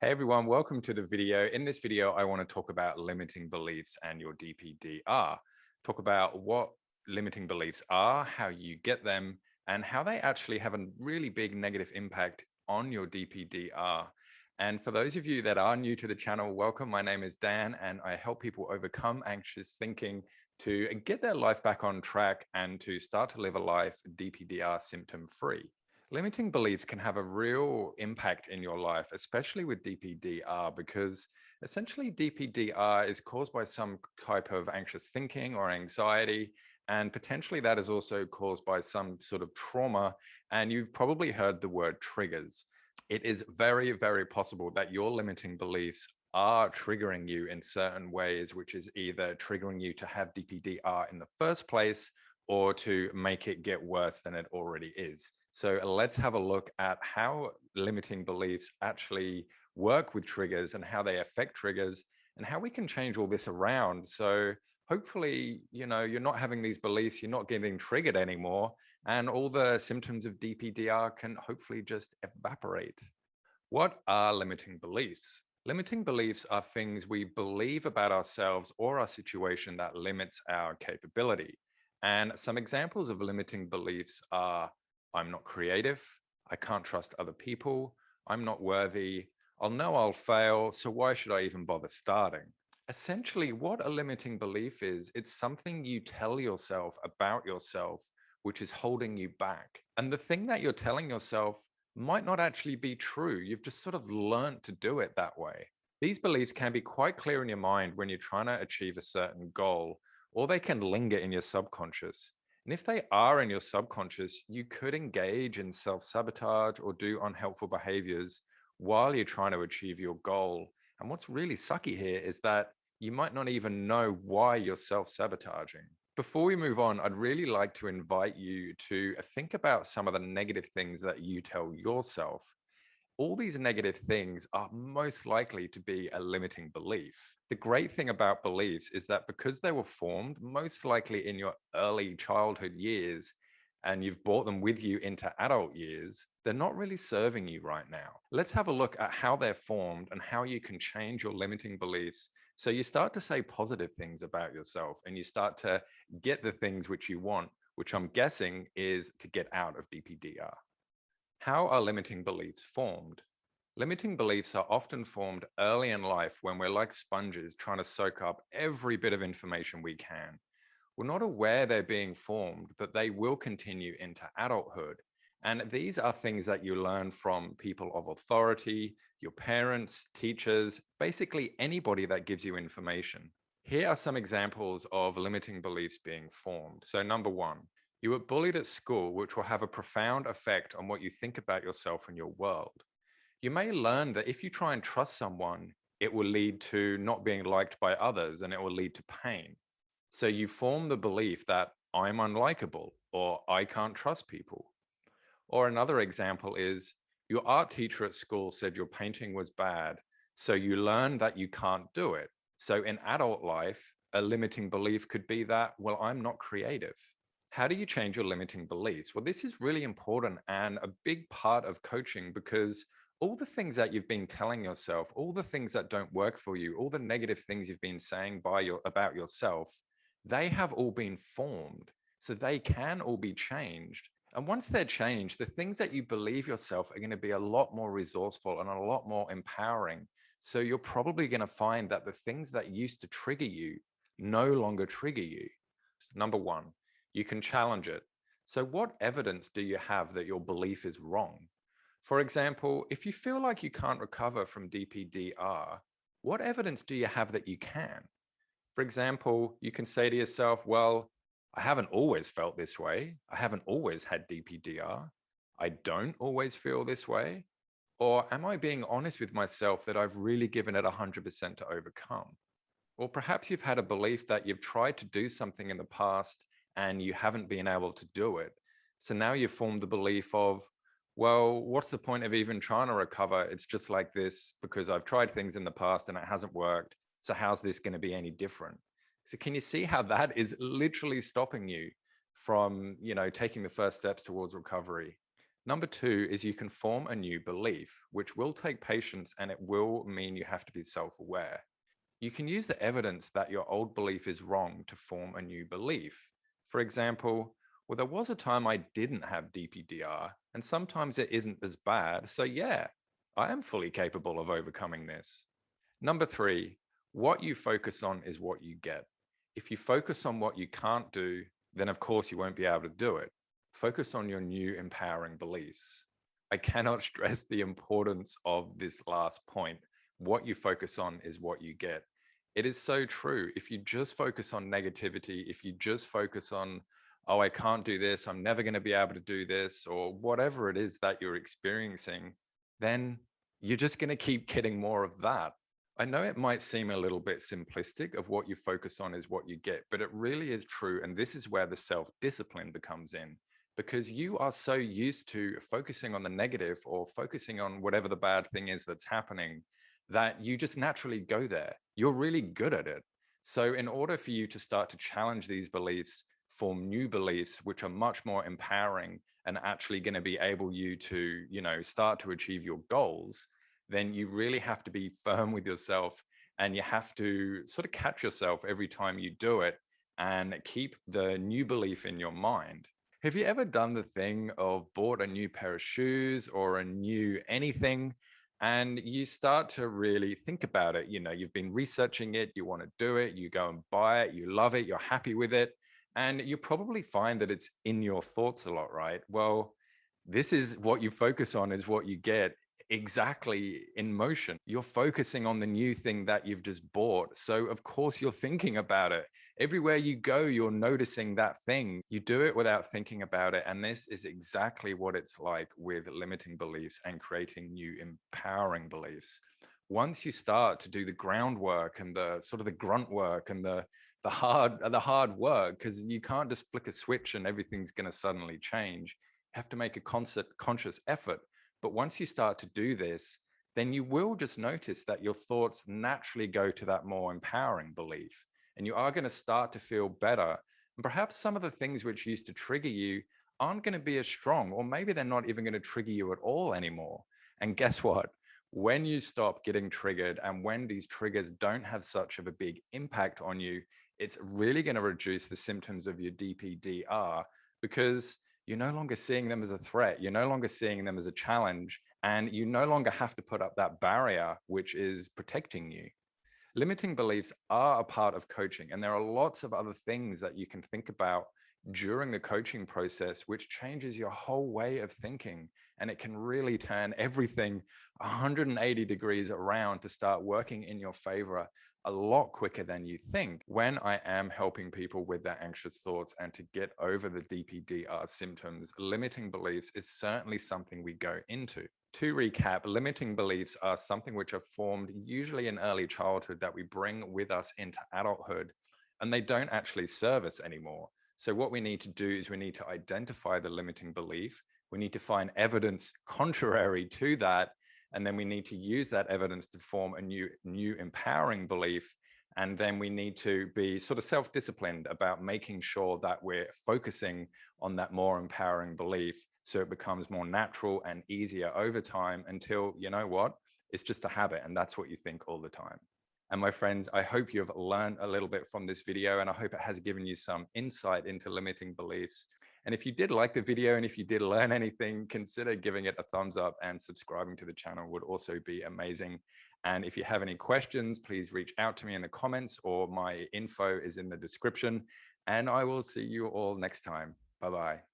Hey everyone, welcome to the video. In this video, I want to talk about limiting beliefs and your DPDR. Talk about what limiting beliefs are, how you get them, and how they actually have a really big negative impact on your DPDR. And for those of you that are new to the channel, welcome. My name is Dan, and I help people overcome anxious thinking to get their life back on track and to start to live a life DPDR symptom free. Limiting beliefs can have a real impact in your life, especially with DPDR, because essentially DPDR is caused by some type of anxious thinking or anxiety, and potentially that is also caused by some sort of trauma. And you've probably heard the word triggers. It is very, very possible that your limiting beliefs are triggering you in certain ways, which is either triggering you to have DPDR in the first place or to make it get worse than it already is. So let's have a look at how limiting beliefs actually work with triggers and how they affect triggers and how we can change all this around. So hopefully, you're not having these beliefs, you're not getting triggered anymore, and all the symptoms of DPDR can hopefully just evaporate. What are limiting beliefs? Limiting beliefs are things we believe about ourselves or our situation that limits our capability. And some examples of limiting beliefs are I'm not creative, I can't trust other people, I'm not worthy, I'll know I'll fail, so why should I even bother starting? Essentially, what a limiting belief is, it's something you tell yourself about yourself, which is holding you back. And the thing that you're telling yourself might not actually be true. You've just sort of learned to do it that way. These beliefs can be quite clear in your mind when you're trying to achieve a certain goal, or they can linger in your subconscious. And if they are in your subconscious, you could engage in self-sabotage or do unhelpful behaviors while you're trying to achieve your goal. And what's really sucky here is that you might not even know why you're self-sabotaging. Before we move on, I'd really like to invite you to think about some of the negative things that you tell yourself. All these negative things are most likely to be a limiting belief. The great thing about beliefs is that because they were formed most likely in your early childhood years, and you've brought them with you into adult years, they're not really serving you right now. Let's have a look at how they're formed and how you can change your limiting beliefs so you start to say positive things about yourself and you start to get the things which you want, which I'm guessing is to get out of DPDR. How are limiting beliefs formed? Limiting beliefs are often formed early in life when we're like sponges trying to soak up every bit of information we can. We're not aware they're being formed, but they will continue into adulthood. And these are things that you learn from people of authority, your parents, teachers, basically anybody that gives you information. Here are some examples of limiting beliefs being formed. So number one, you were bullied at school, which will have a profound effect on what you think about yourself and your world. You may learn that if you try and trust someone, it will lead to not being liked by others and it will lead to pain. So you form the belief that I'm unlikable or I can't trust people. Or another example is your art teacher at school said your painting was bad. So you learn that you can't do it. So in adult life, a limiting belief could be that, well, I'm not creative. How do you change your limiting beliefs? Well, this is really important and a big part of coaching because all the things that you've been telling yourself, all the things that don't work for you, all the negative things you've been saying about yourself, they have all been formed. So they can all be changed. And once they're changed, the things that you believe yourself are going to be a lot more resourceful and a lot more empowering. So you're probably going to find that the things that used to trigger you no longer trigger you. Number one, you can challenge it. So what evidence do you have that your belief is wrong? For example, if you feel like you can't recover from DPDR, what evidence do you have that you can? For example, you can say to yourself, well, I haven't always felt this way. I haven't always had DPDR. I don't always feel this way. Or am I being honest with myself that I've really given it 100% to overcome? Or perhaps you've had a belief that you've tried to do something in the past and you haven't been able to do it. So now you've formed the belief of, well, what's the point of even trying to recover? It's just like this because I've tried things in the past and it hasn't worked. So how's this going to be any different? So can you see how that is literally stopping you from, taking the first steps towards recovery? Number two is you can form a new belief, which will take patience and it will mean you have to be self aware. You can use the evidence that your old belief is wrong to form a new belief. For example, well, there was a time I didn't have DPDR, and sometimes it isn't as bad. So, yeah, I am fully capable of overcoming this. Number three, what you focus on is what you get. If you focus on what you can't do, then of course you won't be able to do it. Focus on your new empowering beliefs. I cannot stress the importance of this last point. What you focus on is what you get. It is so true. If you just focus on negativity, if you just focus on, oh, I can't do this, I'm never going to be able to do this, or whatever it is that you're experiencing, then you're just going to keep getting more of that. I know it might seem a little bit simplistic of what you focus on is what you get, but it really is true. And this is where the self-discipline becomes in, because you are so used to focusing on the negative or focusing on whatever the bad thing is that's happening that you just naturally go there. You're really good at it. So in order for you to start to challenge these beliefs, form new beliefs, which are much more empowering and actually going to be able you to, start to achieve your goals, then you really have to be firm with yourself and you have to sort of catch yourself every time you do it and keep the new belief in your mind. Have you ever done the thing of bought a new pair of shoes or a new anything and you start to really think about it? You've been researching it, you want to do it, you go and buy it, you love it, you're happy with it, and you probably find that it's in your thoughts a lot, right? Well, this is what you focus on is what you get exactly in motion. You're focusing on the new thing that you've just bought. So, of course, you're thinking about it. Everywhere you go, you're noticing that thing. You do it without thinking about it. And this is exactly what it's like with limiting beliefs and creating new empowering beliefs. Once you start to do the groundwork and the sort of the grunt work and the hard work, because you can't just flick a switch and everything's going to suddenly change. You have to make a conscious effort. But once you start to do this, then you will just notice that your thoughts naturally go to that more empowering belief. And you are going to start to feel better. And perhaps some of the things which used to trigger you aren't going to be as strong, or maybe they're not even going to trigger you at all anymore. And guess what? When you stop getting triggered and when these triggers don't have such of a big impact on you, it's really going to reduce the symptoms of your DPDR because you're no longer seeing them as a threat. You're no longer seeing them as a challenge. And you no longer have to put up that barrier, which is protecting you. Limiting beliefs are a part of coaching. And there are lots of other things that you can think about during the coaching process, which changes your whole way of thinking. And it can really turn everything 180 degrees around to start working in your favor a lot quicker than you think. When I am helping people with their anxious thoughts and to get over the DPDR symptoms, limiting beliefs is certainly something we go into. To recap, limiting beliefs are something which are formed usually in early childhood that we bring with us into adulthood, and they don't actually serve us anymore. So what we need to do is we need to identify the limiting belief. We need to find evidence contrary to that. And then we need to use that evidence to form a new empowering belief. And then we need to be sort of self-disciplined about making sure that we're focusing on that more empowering belief so it becomes more natural and easier over time until, you know what, it's just a habit and that's what you think all the time. And my friends, I hope you've learned a little bit from this video and I hope it has given you some insight into limiting beliefs. And if you did like the video and if you did learn anything, consider giving it a thumbs up and subscribing to the channel would also be amazing. And if you have any questions, please reach out to me in the comments or my info is in the description. And I will see you all next time. Bye-bye.